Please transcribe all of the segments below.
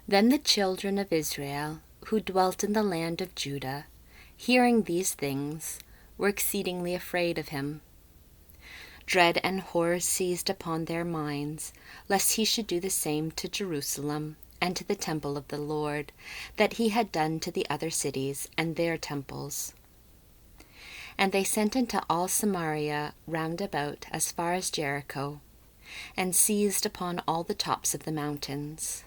Then the children of Israel, who dwelt in the land of Judah, hearing these things, were exceedingly afraid of him. Dread and horror seized upon their minds, lest he should do the same to Jerusalem and to the temple of the Lord, that he had done to the other cities and their temples. And they sent into all Samaria round about as far as Jericho, and seized upon all the tops of the mountains.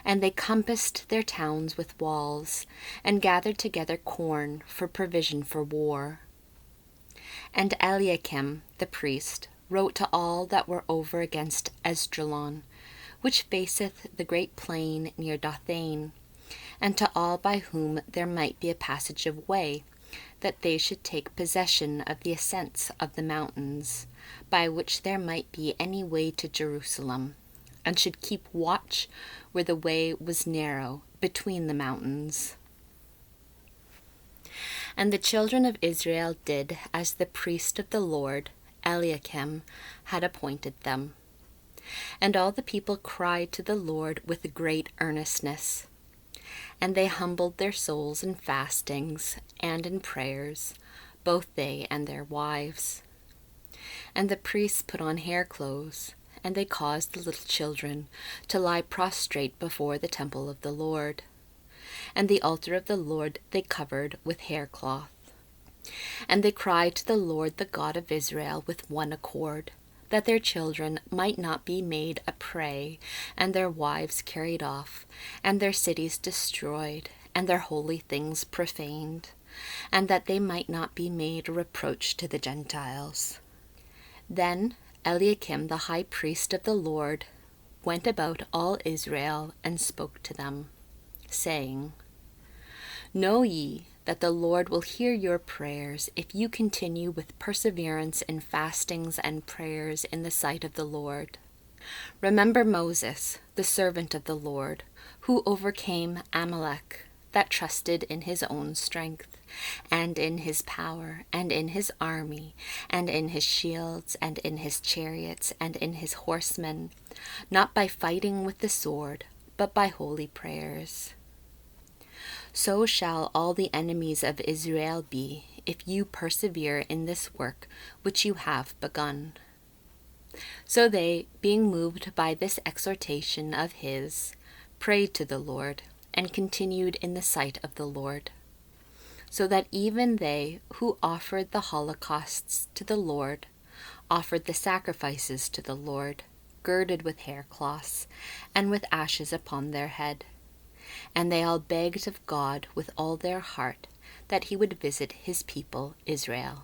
And they compassed their towns with walls, and gathered together corn for provision for war. And Eliakim the priest wrote to all that were over against Esdraelon, which faceth the great plain near Dothain, and to all by whom there might be a passage of way, that they should take possession of the ascents of the mountains, by which there might be any way to Jerusalem, and should keep watch where the way was narrow between the mountains. And the children of Israel did as the priest of the Lord, Eliakim, had appointed them. And all the people cried to the Lord with great earnestness. And they humbled their souls in fastings and in prayers, both they and their wives. And the priests put on hair clothes, and they caused the little children to lie prostrate before the temple of the Lord. And the altar of the Lord they covered with haircloth. And they cried to the Lord the God of Israel with one accord, that their children might not be made a prey, and their wives carried off, and their cities destroyed, and their holy things profaned, and that they might not be made a reproach to the Gentiles. Then Eliakim the high priest of the Lord went about all Israel and spoke to them, saying, Know ye that the Lord will hear your prayers if you continue with perseverance in fastings and prayers in the sight of the Lord. Remember Moses, the servant of the Lord, who overcame Amalek, that trusted in his own strength, and in his power, and in his army, and in his shields, and in his chariots, and in his horsemen, not by fighting with the sword, but by holy prayers. So shall all the enemies of Israel be, if you persevere in this work which you have begun. So they, being moved by this exhortation of his, prayed to the Lord, and continued in the sight of the Lord. So that even they who offered the holocausts to the Lord offered the sacrifices to the Lord, girded with haircloths, and with ashes upon their head. And they all begged of God with all their heart that he would visit his people Israel.